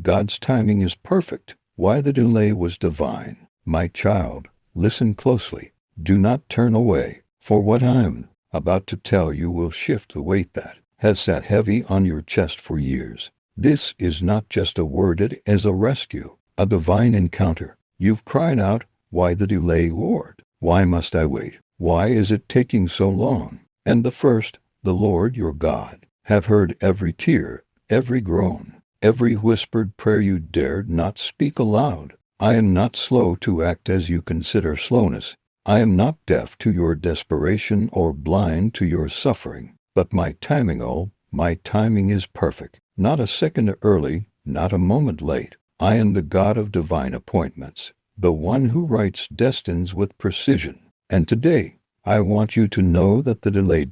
God's timing is perfect. Why the delay was divine. My child, listen closely. Do not turn away, for what I'm about to tell you will shift the weight that has sat heavy on your chest for years. This is not just a word, it is a rescue, a divine encounter. You've cried out, "Why the delay, Lord? Why must I wait? Why is it taking so long?" And the Lord your God, have heard every tear, every groan, every whispered prayer you dared not speak aloud. I am not slow to act as you consider slowness. I am not deaf to your desperation or blind to your suffering. But my timing is perfect. Not a second early, not a moment late. I am the God of divine appointments, the one who writes destinies with precision. And today, I want you to know that the delay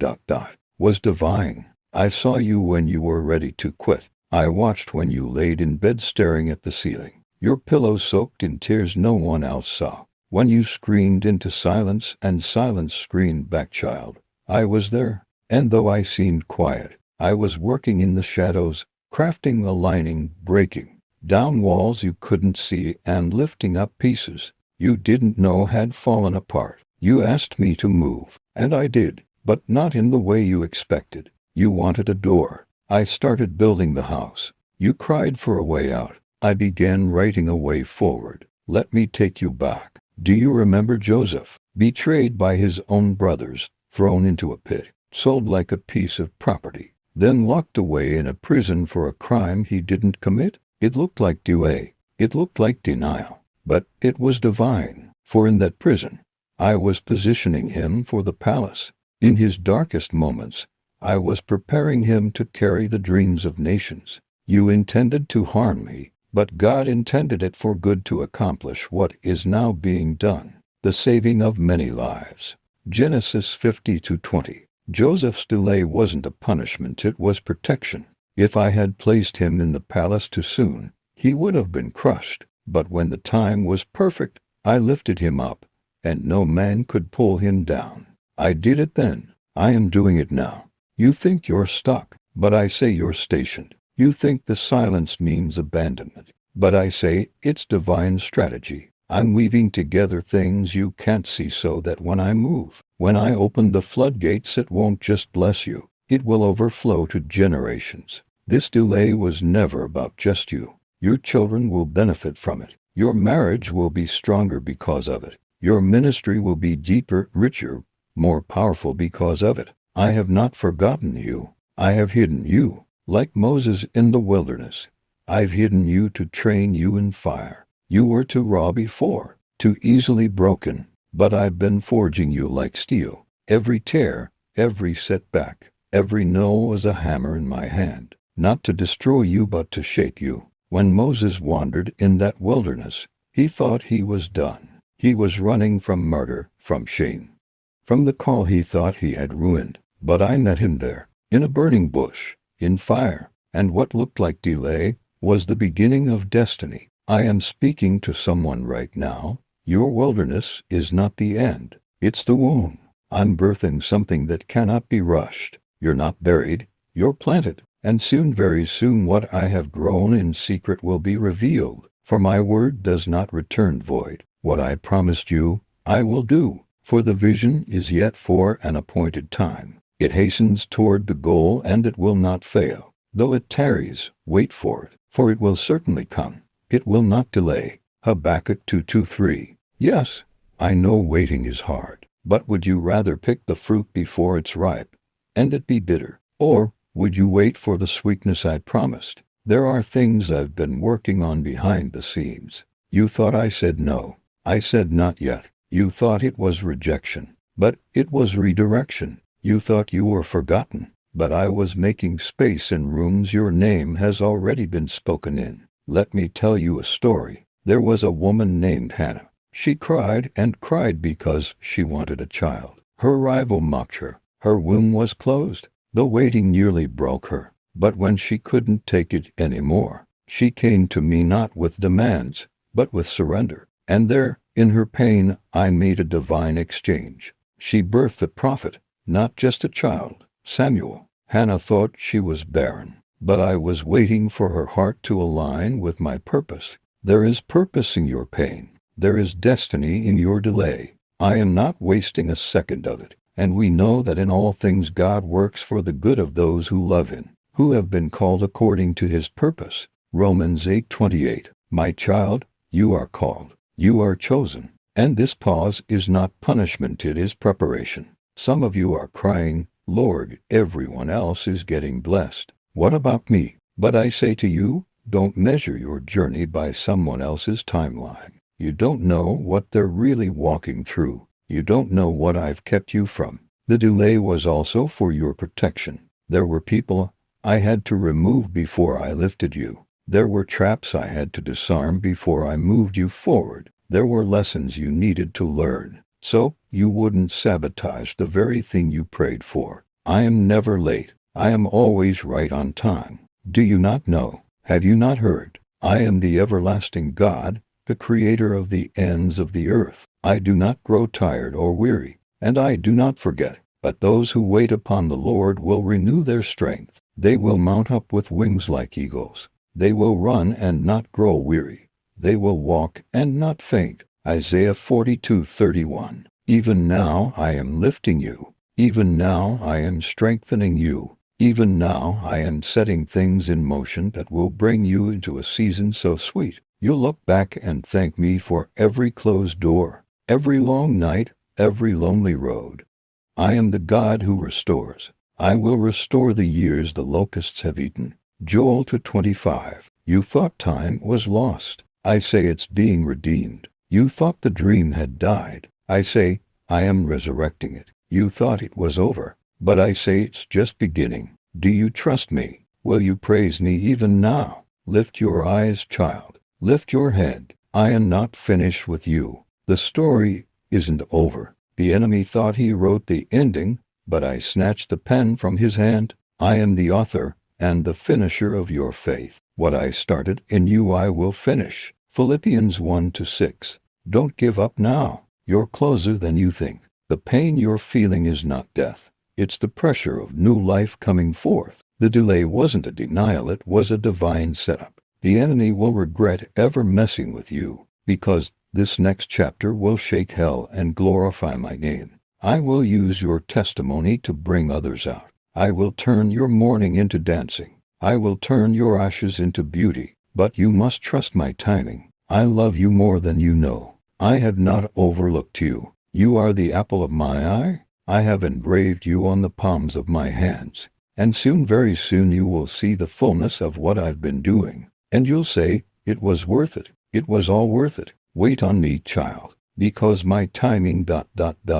was divine. I saw you when you were ready to quit. I watched when you laid in bed staring at the ceiling, your pillow soaked in tears no one else saw. When you screamed into silence and silence screamed back, child, I was there. And though I seemed quiet, I was working in the shadows, crafting the lining, breaking down walls you couldn't see and lifting up pieces you didn't know had fallen apart. You asked me to move, and I did, but not in the way you expected. You wanted a door. I started building the house. You cried for a way out. I began writing a way forward. Let me take you back. Do you remember Joseph, betrayed by his own brothers, thrown into a pit, sold like a piece of property, then locked away in a prison for a crime he didn't commit? It looked like delay. It looked like denial. But it was divine, for in that prison, I was positioning him for the palace. In his darkest moments, I was preparing him to carry the dreams of nations. You intended to harm me, but God intended it for good to accomplish what is now being done, the saving of many lives. Genesis 50:20. Joseph's delay wasn't a punishment, it was protection. If I had placed him in the palace too soon, he would have been crushed. But when the time was perfect, I lifted him up, and no man could pull him down. I did it then. I am doing it now. You think you're stuck, but I say you're stationed. You think the silence means abandonment, but I say it's divine strategy. I'm weaving together things you can't see so that when I move, when I open the floodgates, it won't just bless you. It will overflow to generations. This delay was never about just you. Your children will benefit from it. Your marriage will be stronger because of it. Your ministry will be deeper, richer, more powerful because of it. I have not forgotten you. I have hidden you, like Moses in the wilderness. I've hidden you to train you in fire. You were too raw before, too easily broken, but I've been forging you like steel. Every tear, every setback, every no was a hammer in my hand, not to destroy you but to shape you. When Moses wandered in that wilderness, he thought he was done. He was running from murder, from shame, from the call he thought he had ruined. But I met him there, in a burning bush, in fire, and what looked like delay was the beginning of destiny. I am speaking to someone right now. Your wilderness is not the end. It's the womb. I'm birthing something that cannot be rushed. You're not buried. You're planted. And soon, very soon, what I have grown in secret will be revealed. For my word does not return void. What I promised you, I will do. For the vision is yet for an appointed time. It hastens toward the goal and it will not fail. Though it tarries, wait for it, for it will certainly come. It will not delay. Habakkuk 2:2-3. Yes, I know waiting is hard, but would you rather pick the fruit before it's ripe, and it be bitter? Or would you wait for the sweetness I promised? There are things I've been working on behind the scenes. You thought I said no. I said not yet. You thought it was rejection, but it was redirection. You thought you were forgotten, but I was making space in rooms your name has already been spoken in. Let me tell you a story. There was a woman named Hannah. She cried and cried because she wanted a child. Her rival mocked her. Her womb was closed. The waiting nearly broke her. But when she couldn't take it anymore, she came to me not with demands, but with surrender. And there, in her pain, I made a divine exchange. She birthed a prophet, not just a child, Samuel. Hannah thought she was barren. but I was waiting for her heart to align with my purpose. There is purpose in your pain. There is destiny in your delay. I am not wasting a second of it. And we know that in all things God works for the good of those who love him, who have been called according to his purpose. Romans 8:28. My child, you are called. You are chosen. And this pause is not punishment, it is preparation. Some of you are crying, Lord, everyone else is getting blessed. What about me? But I say to you, don't measure your journey by someone else's timeline. You don't know what they're really walking through. You don't know what I've kept you from. The delay was also for your protection. There were people I had to remove before I lifted you. There were traps I had to disarm before I moved you forward. There were lessons you needed to learn, so you wouldn't sabotage the very thing you prayed for. I am never late. I am always right on time. Do you not know? Have you not heard? I am the everlasting God, the creator of the ends of the earth. I do not grow tired or weary, and I do not forget. But those who wait upon the Lord will renew their strength. They will mount up with wings like eagles. They will run and not grow weary. They will walk and not faint. Isaiah 42:31. Even now I am lifting you. Even now I am strengthening you. Even now I am setting things in motion that will bring you into a season so sweet. You'll look back and thank me for every closed door, every long night, every lonely road. I am the God who restores. I will restore the years the locusts have eaten. Joel 2:25. You thought time was lost. I say it's being redeemed. You thought the dream had died. I say, I am resurrecting it. You thought it was over, but I say it's just beginning. Do you trust me? Will you praise me even now? Lift your eyes, child. Lift your head. I am not finished with you. The story isn't over. The enemy thought he wrote the ending, but I snatched the pen from his hand. I am the author and the finisher of your faith. What I started in you I will finish. Philippians 1-6. Don't give up now. You're closer than you think. The pain you're feeling is not death. It's the pressure of new life coming forth. The delay wasn't a denial, it was a divine setup. The enemy will regret ever messing with you, because this next chapter will shake hell and glorify my name. I will use your testimony to bring others out. I will turn your mourning into dancing. I will turn your ashes into beauty. But you must trust my timing. I love you more than you know. I have not overlooked you. You are the apple of my eye. I have engraved you on the palms of my hands. And soon, very soon, you will see the fullness of what I've been doing. And you'll say, it was worth it. It was all worth it. Wait on me, child, because my timing ...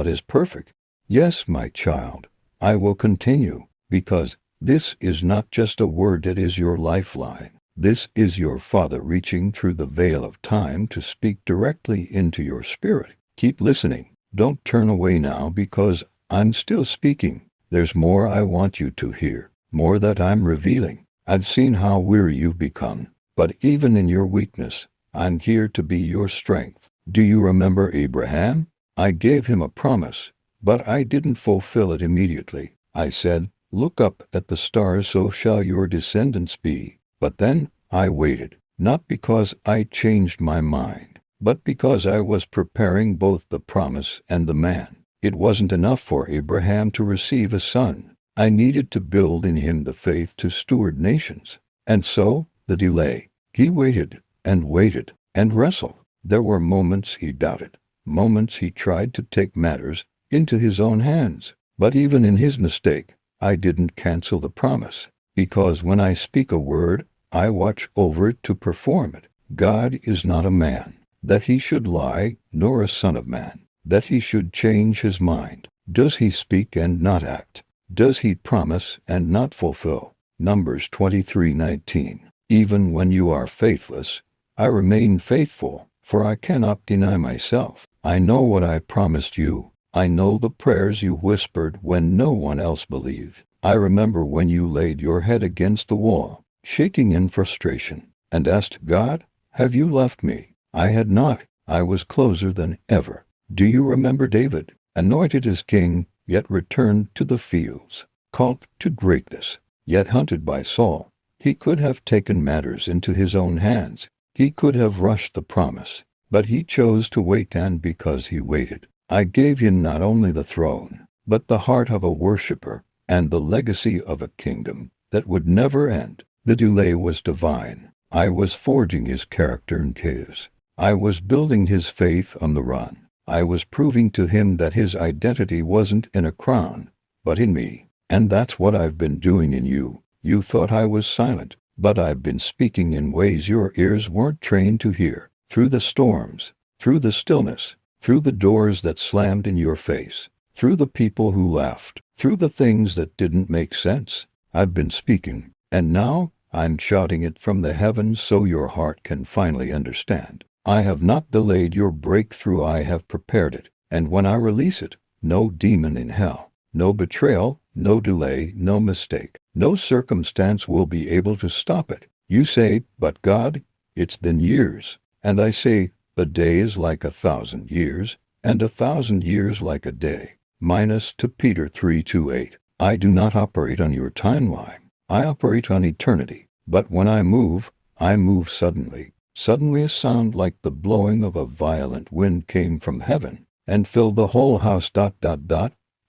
is perfect. Yes, my child, I will continue, because this is not just a word, it is your lifeline. This is your Father reaching through the veil of time to speak directly into your spirit. Keep listening. Don't turn away now, because I'm still speaking. There's more I want you to hear, more that I'm revealing. I've seen how weary you've become, but even in your weakness, I'm here to be your strength. Do you remember Abraham? I gave him a promise, but I didn't fulfill it immediately. I said, look up at the stars, so shall your descendants be. But then I waited, not because I changed my mind, but because I was preparing both the promise and the man. It wasn't enough for Abraham to receive a son. I needed to build in him the faith to steward nations. And so, the delay. He waited and wrestled. There were moments he doubted, moments he tried to take matters into his own hands. But even in his mistake, I didn't cancel the promise, because when I speak a word, I watch over it to perform it. God is not a man, that he should lie, nor a son of man, that he should change his mind. Does he speak and not act? Does he promise and not fulfill? Numbers 23:19. Even when you are faithless, I remain faithful, for I cannot deny myself. I know what I promised you. I know the prayers you whispered when no one else believed. I remember when you laid your head against the wall, shaking in frustration, and asked God, have you left me? I had not. I was closer than ever. Do you remember David, anointed as king, yet returned to the fields, called to greatness, yet hunted by Saul, He could have taken matters into his own hands. He could have rushed the promise. But he chose to wait, and because he waited, I gave him not only the throne, but the heart of a worshipper, and the legacy of a kingdom that would never end. The delay was divine. I was forging his character in caves. I was building his faith on the run. I was proving to him that his identity wasn't in a crown, but in me. And that's what I've been doing in you. You thought I was silent, but I've been speaking in ways your ears weren't trained to hear. Through the storms, through the stillness, through the doors that slammed in your face, through the people who laughed, through the things that didn't make sense, I've been speaking. And now, I'm shouting it from the heavens so your heart can finally understand. I have not delayed your breakthrough, I have prepared it. And when I release it, no demon in hell, no betrayal, no delay, no mistake, no circumstance will be able to stop it. You say, but God, it's been years. And I say, a day is like 1,000 years, and 1,000 years like a day. Minus to Peter 3:28. I do not operate on your timeline. I operate on eternity. But when I move suddenly. Suddenly a sound like the blowing of a violent wind came from heaven, and filled the whole house.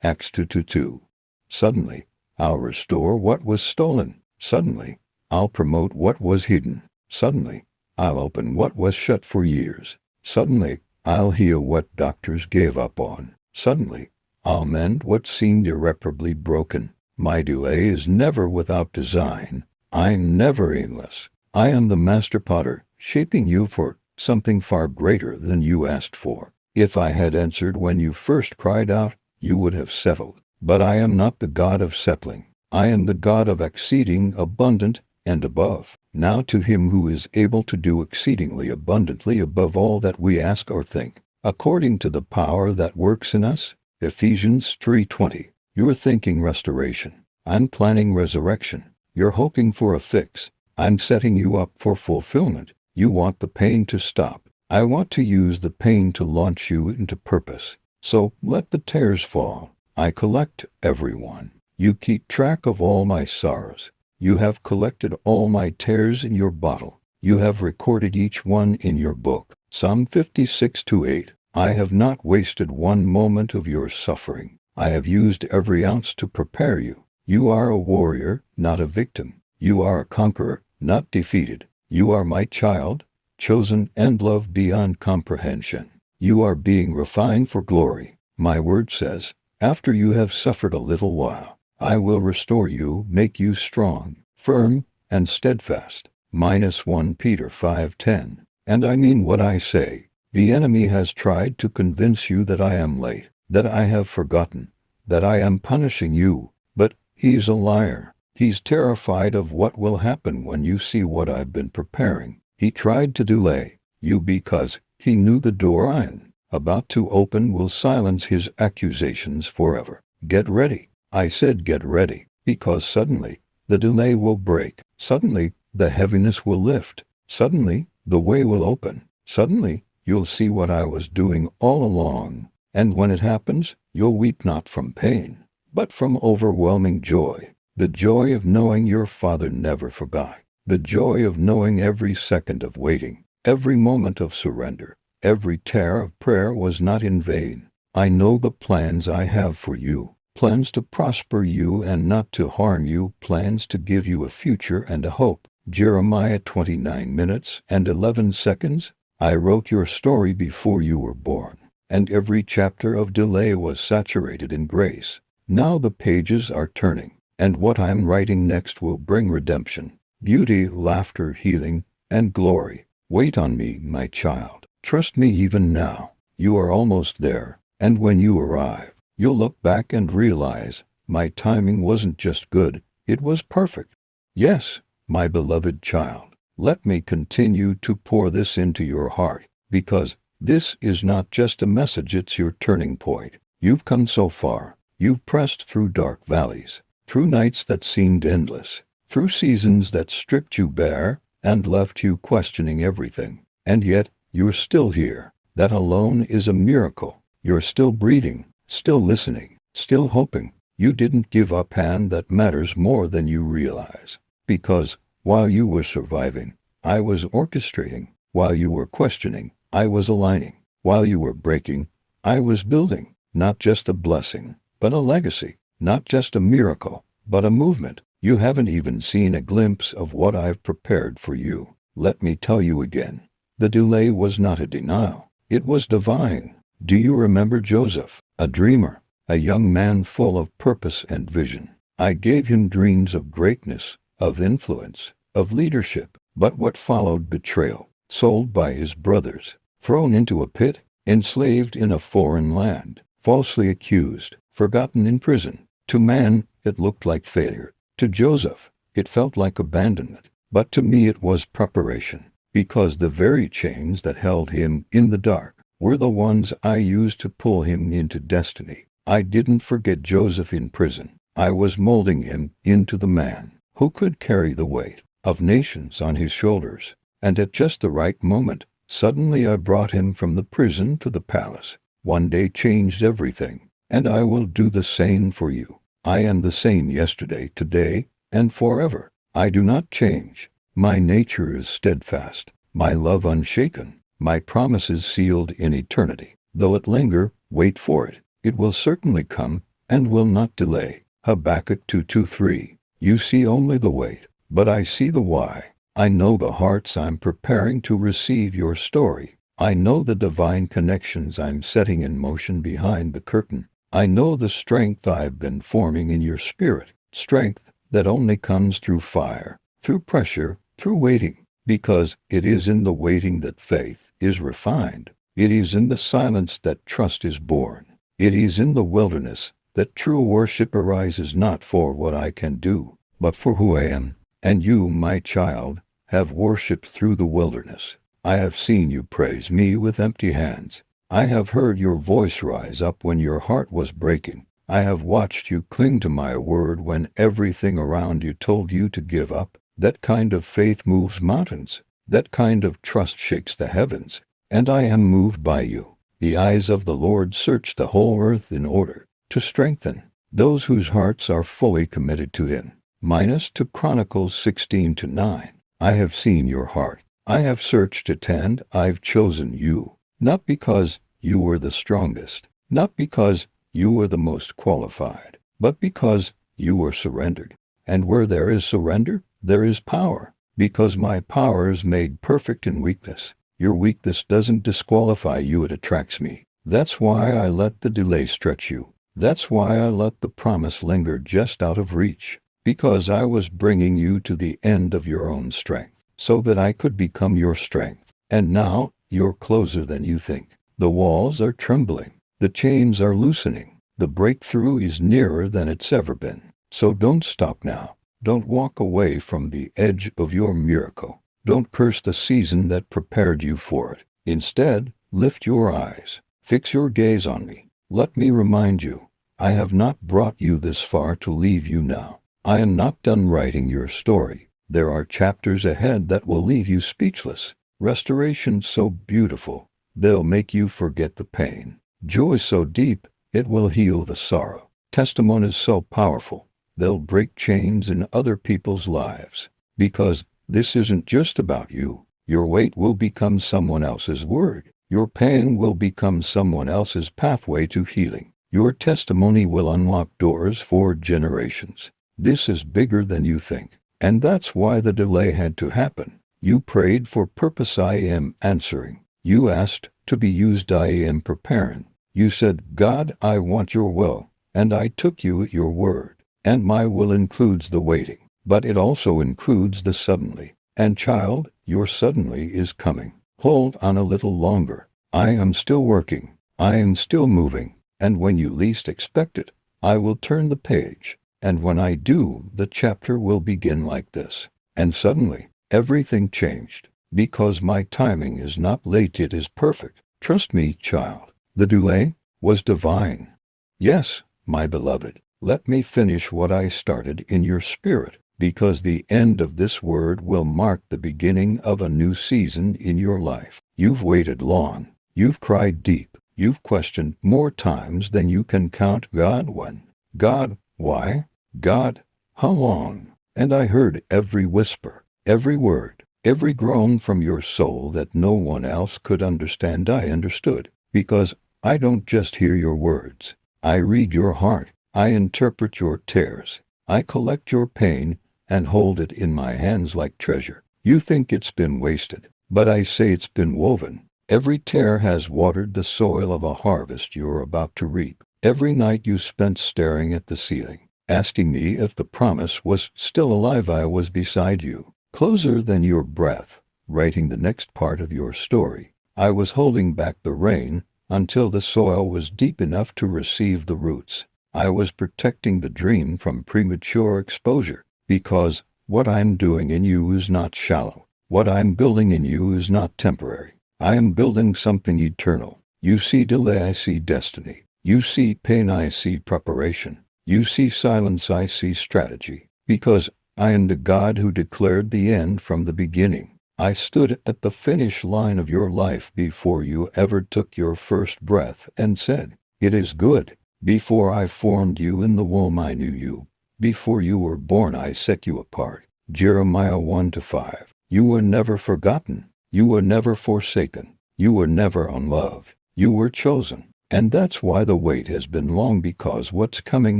Acts 2:2. Suddenly, I'll restore what was stolen. Suddenly, I'll promote what was hidden. Suddenly, I'll open what was shut for years. Suddenly, I'll heal what doctors gave up on. Suddenly, I'll mend what seemed irreparably broken. My delay is never without design. I'm never aimless. I am the master potter, shaping you for something far greater than you asked for. If I had answered when you first cried out, you would have settled. But I am not the God of settling. I am the God of exceeding abundant and above. Now to him who is able to do exceedingly abundantly above all that we ask or think, according to the power that works in us. Ephesians 3:20. You're thinking restoration. I'm planning resurrection. You're hoping for a fix. I'm setting you up for fulfillment. You want the pain to stop. I want to use the pain to launch you into purpose. So let the tears fall. I collect everyone. You keep track of all my sorrows. You have collected all my tears in your bottle. You have recorded each one in your book. Psalm 56:8. I have not wasted one moment of your suffering. I have used every ounce to prepare you. You are a warrior, not a victim. You are a conqueror, not defeated. You are my child, chosen and loved beyond comprehension. You are being refined for glory. My word says, after you have suffered a little while, I will restore you, make you strong, firm, and steadfast. -1 Peter 5:10. And I mean what I say. The enemy has tried to convince you that I am late, that I have forgotten, that I am punishing you, but he's a liar. He's terrified of what will happen when you see what I've been preparing. He tried to delay you because he knew the door I'm about to open will silence his accusations forever. Get ready. I said get ready, because suddenly the delay will break. Suddenly the heaviness will lift. Suddenly the way will open. Suddenly you'll see what I was doing all along. And when it happens, you'll weep not from pain, but from overwhelming joy. The joy of knowing your Father never forgot. The joy of knowing every second of waiting, every moment of surrender, every tear of prayer was not in vain. I know the plans I have for you. Plans to prosper you and not to harm you. Plans to give you a future and a hope. Jeremiah 29:11. I wrote your story before you were born, and every chapter of delay was saturated in grace. Now the pages are turning, and what I'm writing next will bring redemption, beauty, laughter, healing, and glory. Wait on me, my child. Trust me even now. You are almost there, and when you arrive, you'll look back and realize my timing wasn't just good, it was perfect. Yes, my beloved child. Let me continue to pour this into your heart, because this is not just a message, it's your turning point. You've come so far. You've pressed through dark valleys, through nights that seemed endless, through seasons that stripped you bare and left you questioning everything. And yet, you're still here. That alone is a miracle. You're still breathing, still listening, still hoping. You didn't give up, and that matters more than you realize. Because While you were surviving, I was orchestrating. While you were questioning, I was aligning. While you were breaking, I was building. Not just a blessing, but a legacy. Not just a miracle, but a movement. You haven't even seen a glimpse of what I've prepared for you. Let me tell you again. The delay was not a denial. It was divine. Do you remember Joseph, a dreamer, a young man full of purpose and vision? I gave him dreams of greatness, of influence, of leadership. But what followed? Betrayal, sold by his brothers, thrown into a pit, enslaved in a foreign land, falsely accused, forgotten in prison. To man, it looked like failure. To Joseph, it felt like abandonment. But to me it was preparation, because the very chains that held him in the dark were the ones I used to pull him into destiny. I didn't forget Joseph in prison. I was molding him into the man who could carry the weight of nations on his shoulders. And at just the right moment, suddenly I brought him from the prison to the palace. One day changed everything, and I will do the same for you. I am the same yesterday, today, and forever. I do not change. My nature is steadfast, my love unshaken, my promises sealed in eternity. Though it linger, wait for it. It will certainly come, and will not delay. Habakkuk 2:2-3. You see only the wait, but I see the why. I know the hearts I'm preparing to receive your story. I know the divine connections I'm setting in motion behind the curtain. I know the strength I've been forming in your spirit, strength that only comes through fire, through pressure, through waiting, because it is in the waiting that faith is refined. It is in the silence that trust is born. It is in the wilderness that true worship arises, not for what I can do, but for who I am. And you, my child, have worshipped through the wilderness. I have seen you praise me with empty hands. I have heard your voice rise up when your heart was breaking. I have watched you cling to my word when everything around you told you to give up. That kind of faith moves mountains. That kind of trust shakes the heavens. And I am moved by you. The eyes of the Lord search the whole earth in order to strengthen those whose hearts are fully committed to him. Minus 2 Chronicles 16-9. I have seen your heart. I have searched it, and I've chosen you. Not because you were the strongest, not because you were the most qualified, but because you were surrendered. And where there is surrender, there is power, because my power is made perfect in weakness. Your weakness doesn't disqualify you, it attracts me. That's why I let the delay stretch you. That's why I let the promise linger just out of reach, because I was bringing you to the end of your own strength, so that I could become your strength. And now, you're closer than you think. The walls are trembling. The chains are loosening. The breakthrough is nearer than it's ever been. So don't stop now. Don't walk away from the edge of your miracle. Don't curse the season that prepared you for it. Instead, lift your eyes. Fix your gaze on me. Let me remind you, I have not brought you this far to leave you now. I am not done writing your story. There are chapters ahead that will leave you speechless. Restoration so beautiful, they'll make you forget the pain. Joy so deep, it will heal the sorrow. Testimonies so powerful, they'll break chains in other people's lives. Because this isn't just about you. Your weight will become someone else's word. Your pain will become someone else's pathway to healing. Your testimony will unlock doors for generations. This is bigger than you think. And that's why the delay had to happen. You prayed for purpose, I am answering. You asked to be used, I am preparing. You said, God, I want your will. And I took you at your word. And my will includes the waiting, but it also includes the suddenly. And child, your suddenly is coming. Hold on a little longer. I am still working. I am still moving. And when you least expect it, I will turn the page. And when I do, the chapter will begin like this. And suddenly, everything changed. Because my timing is not late, it is perfect. Trust me, child. The delay was divine. Yes, my beloved, let me finish what I started in your spirit, because the end of this word will mark the beginning of a new season in your life. You've waited long. You've cried deep. You've questioned more times than you can count. God, when? God, why? God, how long? And I heard every whisper. Every word, every groan from your soul that no one else could understand, I understood, because I don't just hear your words. I read your heart. I interpret your tears. I collect your pain and hold it in my hands like treasure. You think it's been wasted, but I say it's been woven. Every tear has watered the soil of a harvest you're about to reap. Every night you spent staring at the ceiling, asking me if the promise was still alive, I was beside you, closer than your breath, writing the next part of your story. I was holding back the rain until the soil was deep enough to receive the roots. I was protecting the dream from premature exposure, because what I'm doing in you is not shallow. What I'm building in you is not temporary. I am building something eternal. You see delay, I see destiny. You see pain, I see preparation. You see silence, I see strategy. Because I am the God who declared the end from the beginning. I stood at the finish line of your life before you ever took your first breath and said, "It is good." Before I formed you in the womb, I knew you. Before you were born, I set you apart. Jeremiah 1-5. You were never forgotten. You were never forsaken. You were never unloved. You were chosen. And that's why the wait has been long, because what's coming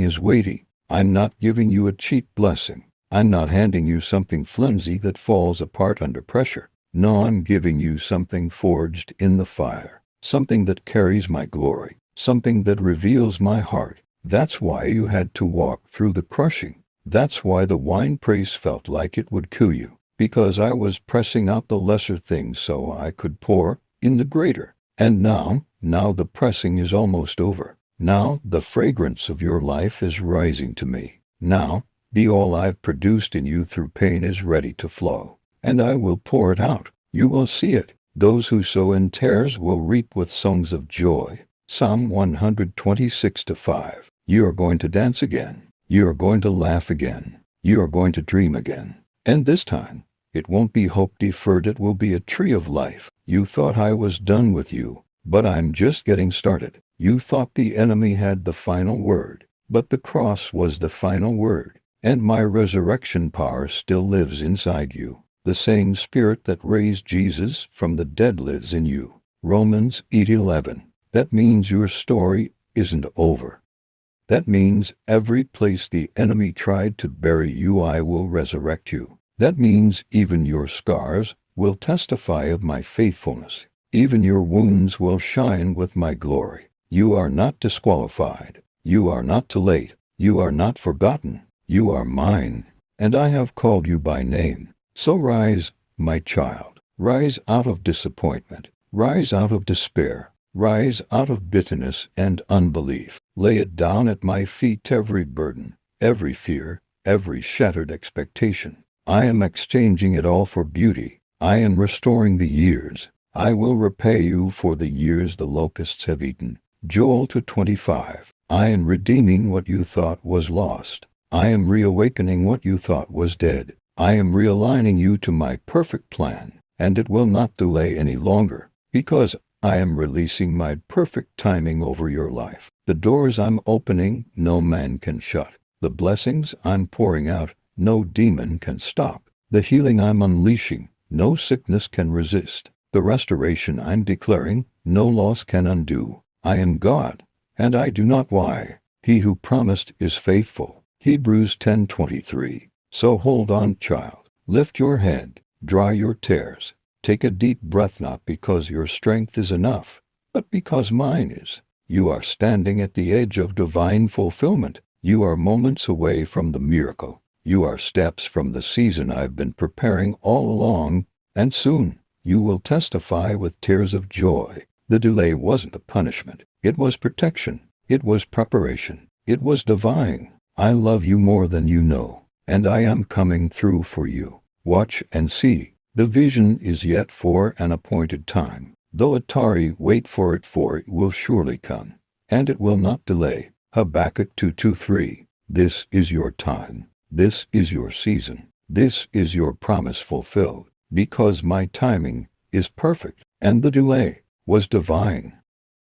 is weighty. I'm not giving you a cheap blessing. I'm not handing you something flimsy that falls apart under pressure. No, I'm giving you something forged in the fire. Something that carries my glory. Something that reveals my heart. That's why you had to walk through the crushing. That's why the winepress felt like it would kill you. Because I was pressing out the lesser things so I could pour in the greater. And now the pressing is almost over. Now the fragrance of your life is rising to me. Now the all I've produced in you through pain is ready to flow. And I will pour it out. You will see it. Those who sow in tears will reap with songs of joy. Psalm 126-5. You are going to dance again. You are going to laugh again. You are going to dream again. And this time, it won't be hope deferred, it will be a tree of life. You thought I was done with you, but I'm just getting started. You thought the enemy had the final word, but the cross was the final word. And my resurrection power still lives inside you. The same spirit that raised Jesus from the dead lives in you. Romans 8:11. That means your story isn't over. That means every place the enemy tried to bury you, I will resurrect you. That means even your scars will testify of my faithfulness. Even your wounds will shine with my glory. You are not disqualified. You are not too late. You are not forgotten. You are mine, and I have called you by name. So rise, my child. Rise out of disappointment. Rise out of despair. Rise out of bitterness and unbelief. Lay it down at my feet, every burden, every fear, every shattered expectation. I am exchanging it all for beauty. I am restoring the years. I will repay you for the years the locusts have eaten. Joel 2:25. I am redeeming what you thought was lost. I am reawakening what you thought was dead. I am realigning you to my perfect plan, and it will not delay any longer, because I am releasing my perfect timing over your life. The doors I'm opening, no man can shut. The blessings I'm pouring out, no demon can stop. The healing I'm unleashing, no sickness can resist. The restoration I'm declaring, no loss can undo. I am God, and I do not lie. He who promised is faithful. Hebrews 10:23. So hold on, child. Lift your head. Dry your tears. Take a deep breath, not because your strength is enough, but because mine is. You are standing at the edge of divine fulfillment. You are moments away from the miracle. You are steps from the season I've been preparing all along, and soon you will testify with tears of joy. The delay wasn't a punishment. It was protection. It was preparation. It was divine. I love you more than you know, and I am coming through for you. Watch and see. The vision is yet for an appointed time. Though it tarry, wait for it will surely come, and it will not delay. Habakkuk 2:3. This is your time. This is your season. This is your promise fulfilled, because my timing is perfect, and the delay was divine.